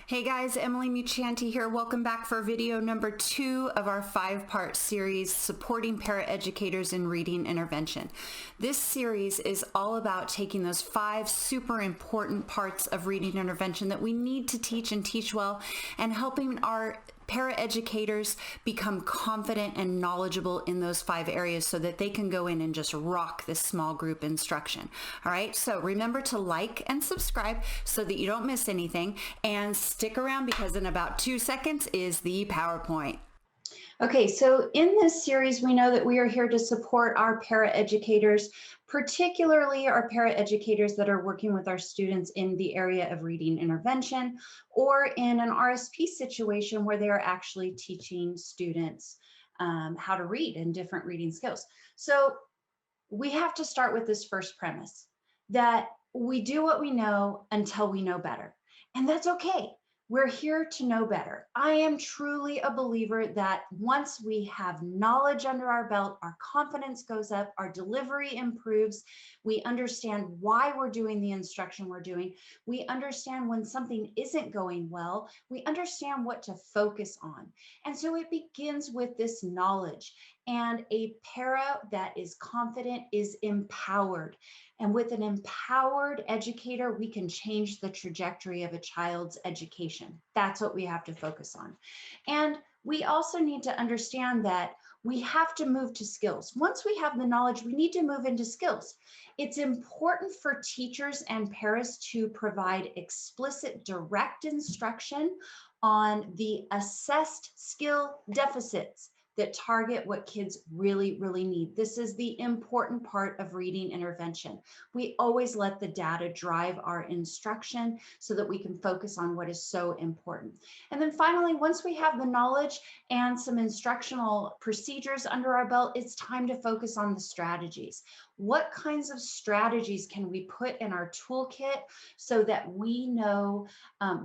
Hey guys, Emily Muccianti here. Welcome back for video number 2 of our 5-part series, Supporting Paraeducators in Reading Intervention. This series is all about taking those 5 super important parts of reading intervention that we need to teach and teach well, and helping our paraeducators become confident and knowledgeable in those 5 areas so that they can go in and just rock this small group instruction. All right, so remember to like and subscribe so that you don't miss anything, and stick around because in about 2 seconds is the PowerPoint. Okay, so in this series, we know that we are here to support our paraeducators, particularly our paraeducators that are working with our students in the area of reading intervention or in an RSP situation where they are actually teaching students how to read and different reading skills. So we have to start with this first premise that we do what we know until we know better. And that's okay. We're here to know better. I am truly a believer that once we have knowledge under our belt, our confidence goes up, our delivery improves, we understand why we're doing the instruction we're doing, we understand when something isn't going well, we understand what to focus on. And so it begins with this knowledge. And a para that is confident is empowered. And with an empowered educator, we can change the trajectory of a child's education. That's what we have to focus on. And we also need to understand that we have to move to skills. Once we have the knowledge, we need to move into skills. It's important for teachers and paras to provide explicit, direct instruction on the assessed skill deficits that target what kids really, really need. This is the important part of reading intervention. We always let the data drive our instruction so that we can focus on what is so important. And then finally, once we have the knowledge and some instructional procedures under our belt, it's time to focus on the strategies. What kinds of strategies can we put in our toolkit so that we know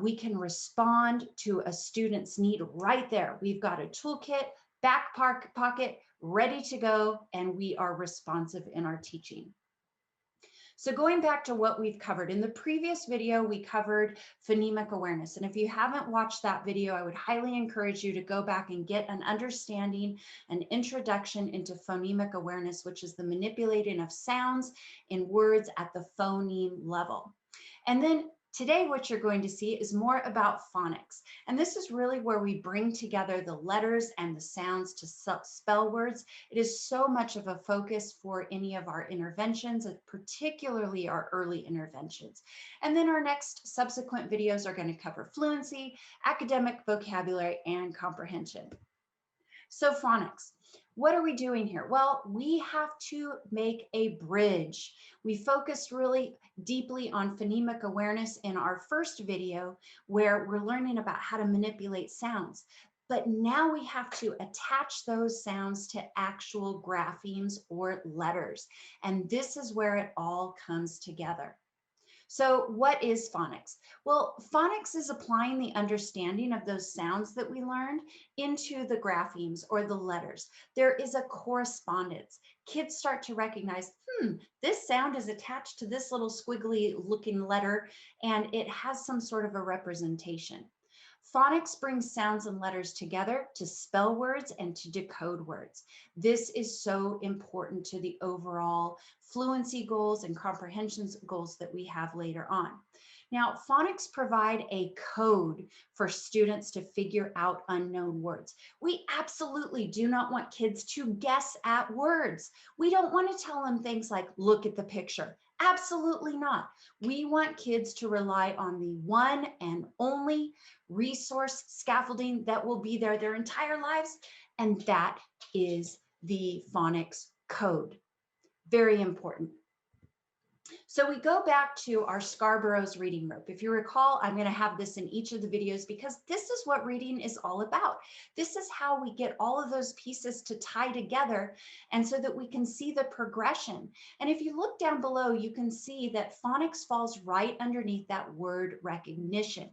we can respond to a student's need right there? We've got a toolkit, back pocket, ready to go, and we are responsive in our teaching. So going back to what we've covered, in the previous video, we covered phonemic awareness. And if you haven't watched that video, I would highly encourage you to go back and get an understanding, an introduction into phonemic awareness, which is the manipulating of sounds in words at the phoneme level. And then today, what you're going to see is more about phonics. And this is really where we bring together the letters and the sounds to spell words. It is so much of a focus for any of our interventions, particularly our early interventions. And then our next subsequent videos are going to cover fluency, academic vocabulary, and comprehension. So phonics. What are we doing here? Well, we have to make a bridge. We focused really deeply on phonemic awareness in our first video, where we're learning about how to manipulate sounds. But now we have to attach those sounds to actual graphemes or letters. And this is where it all comes together. So what is phonics? Well, phonics is applying the understanding of those sounds that we learned into the graphemes or the letters. There is a correspondence. Kids start to recognize, this sound is attached to this little squiggly looking letter, and it has some sort of a representation. Phonics brings sounds and letters together to spell words and to decode words. This is so important to the overall fluency goals and comprehension goals that we have later on. Now, phonics provide a code for students to figure out unknown words. We absolutely do not want kids to guess at words. We don't want to tell them things like, look at the picture. Absolutely not. We want kids to rely on the one and only resource scaffolding that will be there their entire lives, and that is the phonics code. Very important. So we go back to our Scarborough's reading rope. If you recall, I'm going to have this in each of the videos because this is what reading is all about. This is how we get all of those pieces to tie together, and so that we can see the progression. And if you look down below, you can see that phonics falls right underneath that word recognition.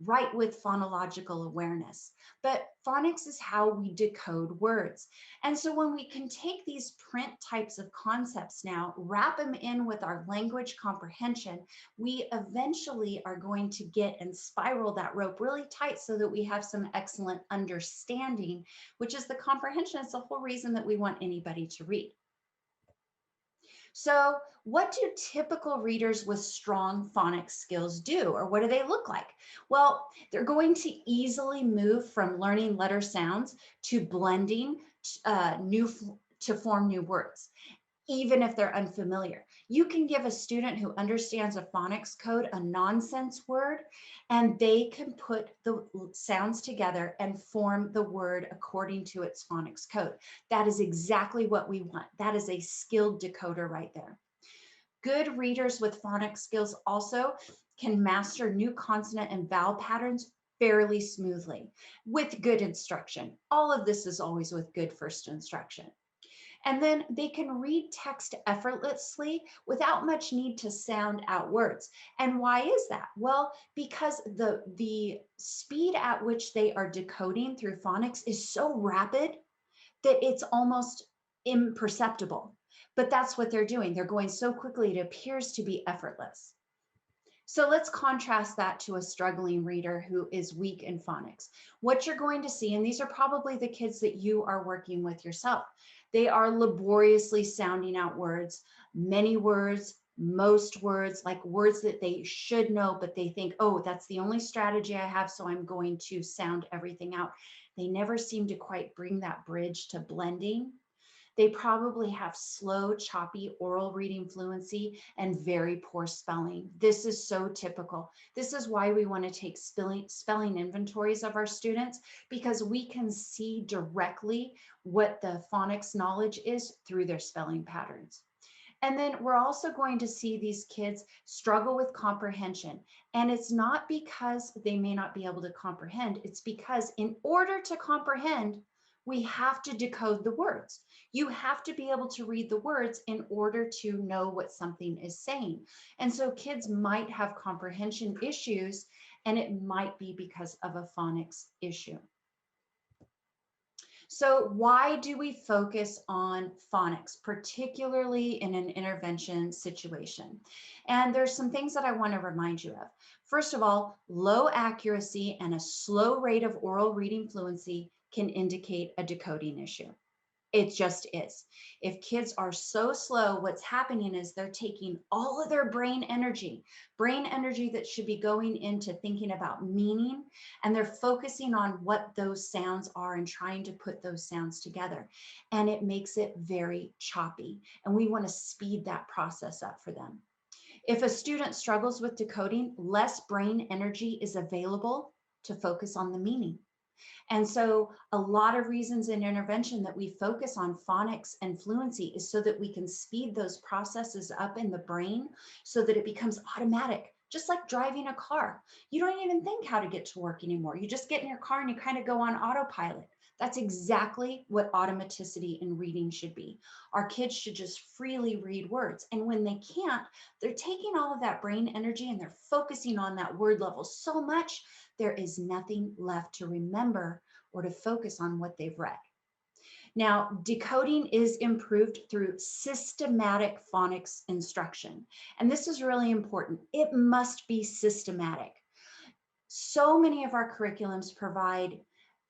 write with phonological awareness. But phonics is how we decode words. And so when we can take these print types of concepts now, wrap them in with our language comprehension, we eventually are going to get and spiral that rope really tight so that we have some excellent understanding, which is the comprehension. It's the whole reason that we want anybody to read. So what do typical readers with strong phonics skills do, or what do they look like? Well, they're going to easily move from learning letter sounds to blending to form new words, even if they're unfamiliar. You can give a student who understands a phonics code a nonsense word, and they can put the sounds together and form the word according to its phonics code. That is exactly what we want. That is a skilled decoder right there. Good readers with phonics skills also can master new consonant and vowel patterns fairly smoothly with good instruction. All of this is always with good first instruction. And then they can read text effortlessly without much need to sound out words. And why is that? Well, because the speed at which they are decoding through phonics is so rapid that it's almost imperceptible. But that's what they're doing. They're going so quickly, it appears to be effortless. So let's contrast that to a struggling reader who is weak in phonics. What you're going to see, and these are probably the kids that you are working with yourself, they are laboriously sounding out words, many words, most words, like words that they should know, but they think, oh, that's the only strategy I have, so I'm going to sound everything out. They never seem to quite bring that bridge to blending. They probably have slow, choppy oral reading fluency and very poor spelling. This is so typical. This is why we want to take spelling inventories of our students, because we can see directly what the phonics knowledge is through their spelling patterns. And then we're also going to see these kids struggle with comprehension. And it's not because they may not be able to comprehend, it's because in order to comprehend, we have to decode the words. You have to be able to read the words in order to know what something is saying. And so kids might have comprehension issues, and it might be because of a phonics issue. So why do we focus on phonics, particularly in an intervention situation? And there's some things that I want to remind you of. First of all, low accuracy and a slow rate of oral reading fluency can indicate a decoding issue. It just is. If kids are so slow, what's happening is they're taking all of their brain energy that should be going into thinking about meaning, and they're focusing on what those sounds are and trying to put those sounds together. And it makes it very choppy. And we want to speed that process up for them. If a student struggles with decoding, less brain energy is available to focus on the meaning. And so a lot of reasons in intervention that we focus on phonics and fluency is so that we can speed those processes up in the brain so that it becomes automatic, just like driving a car. You don't even think how to get to work anymore. You just get in your car and you kind of go on autopilot. That's exactly what automaticity in reading should be. Our kids should just freely read words. And when they can't, they're taking all of that brain energy and they're focusing on that word level so much there is nothing left to remember or to focus on what they've read. Now, decoding is improved through systematic phonics instruction. And this is really important. It must be systematic. So many of our curriculums provide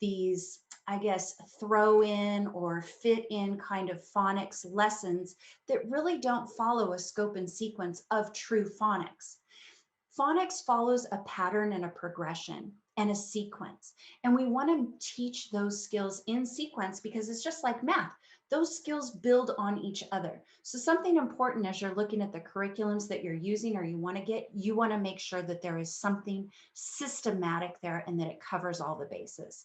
these, I guess, throw in or fit in kind of phonics lessons that really don't follow a scope and sequence of true phonics. Phonics follows a pattern and a progression and a sequence. And we want to teach those skills in sequence because it's just like math. Those skills build on each other. So something important as you're looking at the curriculums that you're using or you want to make sure that there is something systematic there and that it covers all the bases.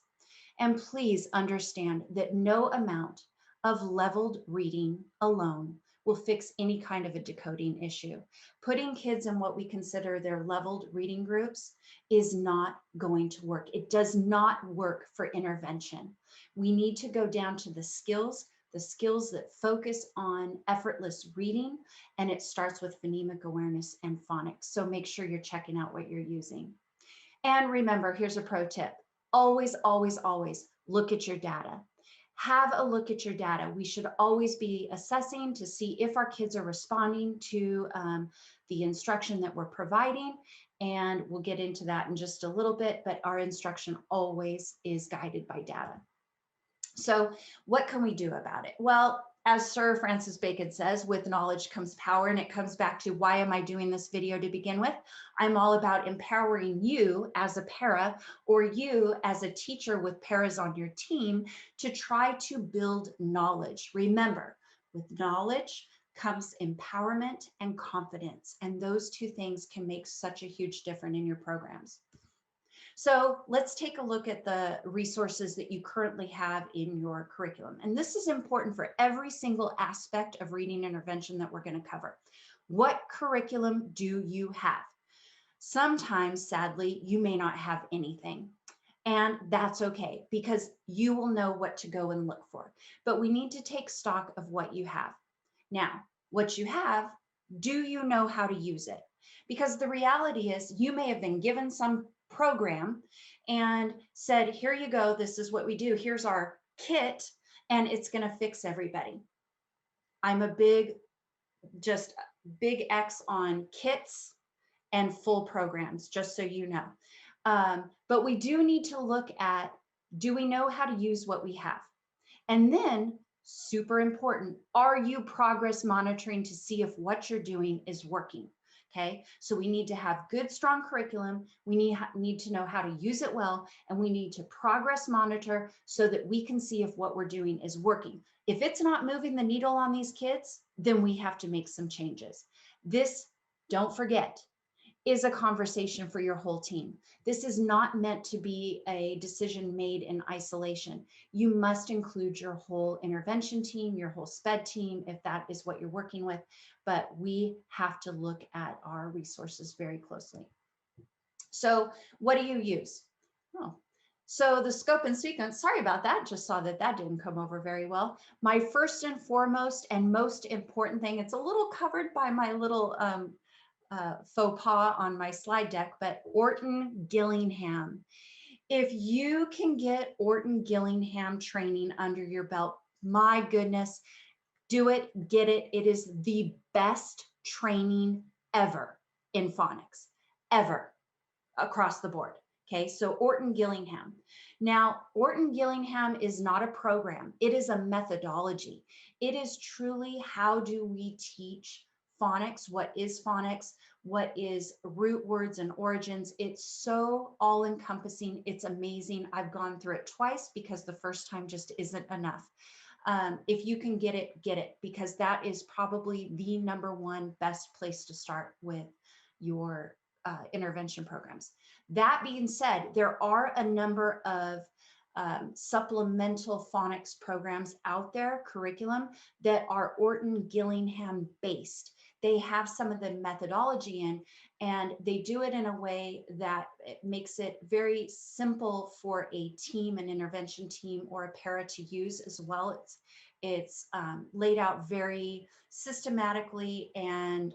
And please understand that no amount of leveled reading alone will fix any kind of a decoding issue. Putting kids in what we consider their leveled reading groups is not going to work. It does not work for intervention. We need to go down to the skills that focus on effortless reading, and it starts with phonemic awareness and phonics. So make sure you're checking out what you're using. And remember, here's a pro tip. Always, always, always look at your data. Have a look at your data. We should always be assessing to see if our kids are responding to the instruction that we're providing. And we'll get into that in just a little bit, but our instruction always is guided by data. So what can we do about it? Well, as Sir Francis Bacon says, with knowledge comes power, and it comes back to why am I doing this video to begin with? I'm all about empowering you as a para or you as a teacher with paras on your team to try to build knowledge. Remember, with knowledge comes empowerment and confidence, and those two things can make such a huge difference in your programs. So let's take a look at the resources that you currently have in your curriculum. And this is important for every single aspect of reading intervention that we're going to cover. What curriculum do you have? Sometimes, sadly, you may not have anything. And that's okay, because you will know what to go and look for. But we need to take stock of what you have. Now, what you have, do you know how to use it? Because the reality is you may have been given some program and said, here you go, this is what we do. Here's our kit, and it's going to fix everybody. I'm a big X on kits and full programs, just so you know. But we do need to look at, do we know how to use what we have? And then, super important, are you progress monitoring to see if what you're doing is working? Okay, so we need to have good, strong curriculum. We need to know how to use it well, and we need to progress monitor so that we can see if what we're doing is working. If it's not moving the needle on these kids, then we have to make some changes. This, don't forget, is a conversation for your whole team. This is not meant to be a decision made in isolation. You must include your whole intervention team, your whole SPED team, if that is what you're working with, but we have to look at our resources very closely. So what do you use? Oh, so the scope and sequence, sorry about that, just saw that that didn't come over very well. My first and foremost and most important thing, it's a little covered by my little faux pas on my slide deck, but Orton Gillingham. If you can get Orton Gillingham training under your belt, my goodness, do it, get it. It is the best training ever in phonics, ever, across the board. Okay, so Orton Gillingham. Now, Orton Gillingham is not a program. It is a methodology. It is truly how do we teach phonics, what is phonics, what is root words and origins. It's so all-encompassing. It's amazing. I've gone through it twice because the first time just isn't enough. If you can get it, because that is probably the #1 best place to start with your intervention programs. That being said, there are a number of supplemental phonics programs out there, curriculum, that are Orton Gillingham based. They have some of the methodology in, and they do it in a way that it makes it very simple for a team, an intervention team, or a para to use as well. It's laid out very systematically and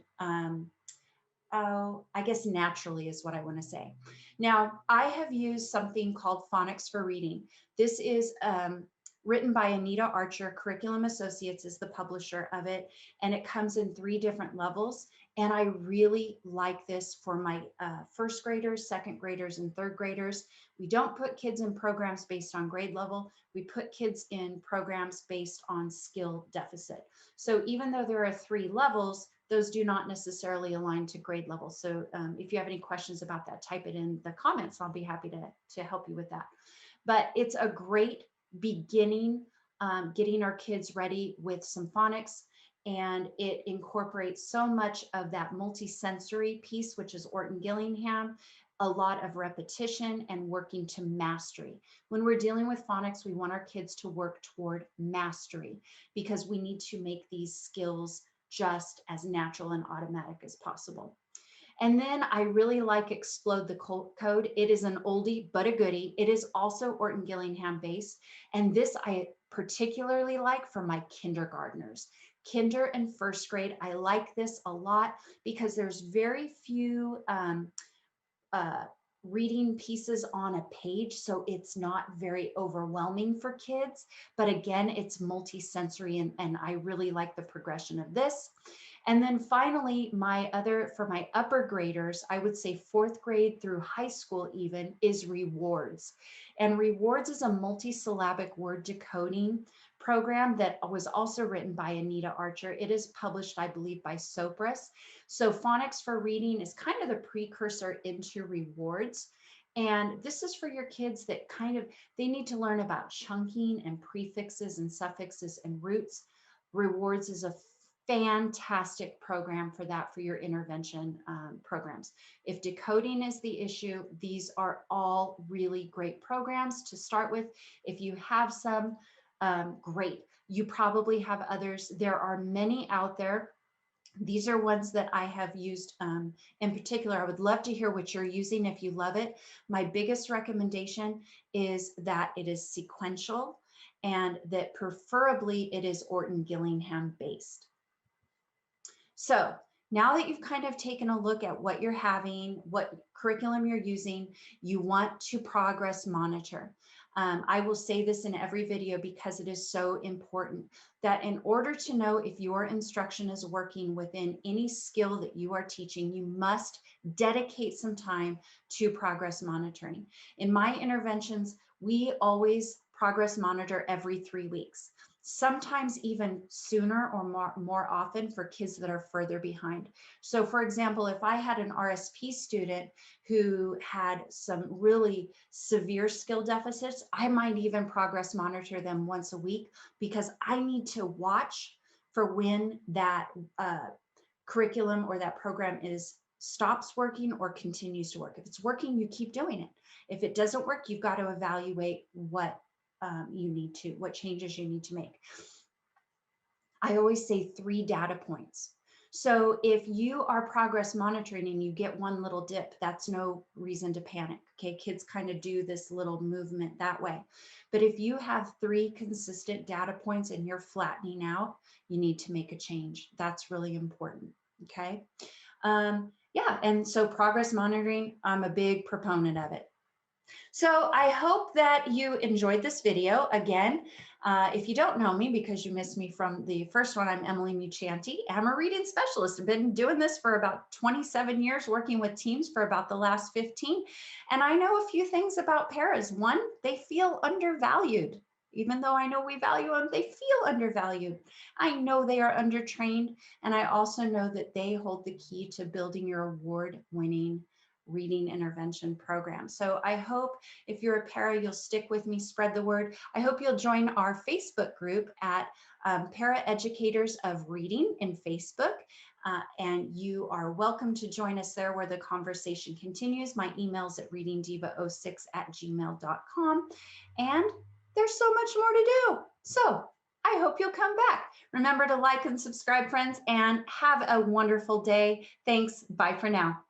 I guess naturally is what I want to say. Now, I have used something called Phonics for Reading. This is written by Anita Archer. Curriculum Associates is the publisher of it, and it comes in 3 different levels. And I really like this for my first graders, second graders, and third graders. We don't put kids in programs based on grade level. We put kids in programs based on skill deficit. So even though there are 3 levels, those do not necessarily align to grade level. So if you have any questions about that, type it in the comments. I'll be happy to help you with that. But it's a great beginning, getting our kids ready with some phonics, and it incorporates so much of that multisensory piece, which is Orton Gillingham, a lot of repetition and working to mastery. When we're dealing with phonics, we want our kids to work toward mastery because we need to make these skills just as natural and automatic as possible. And then I really like Explode the Code. It is an oldie but a goodie. It is also Orton Gillingham based. And this I particularly like for my kindergartners. Kinder and first grade, I like this a lot because there's very few reading pieces on a page, so it's not very overwhelming for kids. But again, it's multi-sensory, and I really like the progression of this. And then finally, for my upper graders, I would say 4th grade through high school even, is rewards. And rewards is a multisyllabic word decoding program that was also written by Anita Archer. It is published, I believe, by Sopris. So Phonics for Reading is kind of the precursor into rewards. And this is for your kids that they need to learn about chunking and prefixes and suffixes and roots. Rewards is a fantastic program for that, for your intervention programs. If decoding is the issue, these are all really great programs to start with. If you have some, great. You probably have others. There are many out there. These are ones that I have used in particular. I would love to hear what you're using if you love it. My biggest recommendation is that it is sequential and that preferably it is Orton Gillingham based. So now that you've kind of taken a look at what you're having, what curriculum you're using, you want to progress monitor. I will say this in every video because it is so important, that in order to know if your instruction is working within any skill that you are teaching, you must dedicate some time to progress monitoring. In my interventions, we always progress monitor every 3 weeks. Sometimes even sooner or more often for kids that are further behind. So for example, if I had an RSP student who had some really severe skill deficits, I might even progress monitor them once a week, because I need to watch for when that curriculum or that program stops working or continues to work. If it's working, you keep doing it. If it doesn't work, you've got to evaluate what changes you need to make. I always say 3 data points. So if you are progress monitoring and you get one little dip, that's no reason to panic. Okay, kids kind of do this little movement that way. But if you have 3 consistent data points and you're flattening out, you need to make a change. That's really important. Okay. Yeah, and so progress monitoring, I'm a big proponent of it. So I hope that you enjoyed this video. Again, if you don't know me because you missed me from the first one, I'm Emily Muccianti. I'm a reading specialist. I've been doing this for about 27 years, working with teams for about the last 15. And I know a few things about paras. One, they feel undervalued. Even though I know we value them, they feel undervalued. I know they are undertrained. And I also know that they hold the key to building your award-winning reading intervention program. So I hope if you're a para, you'll stick with me, spread the word. I hope you'll join our Facebook group at Paraeducators of Reading in Facebook. And you are welcome to join us there where the conversation continues. My email's at readingdiva06@gmail.com. And there's so much more to do. So I hope you'll come back. Remember to like and subscribe, friends, and have a wonderful day. Thanks. Bye for now.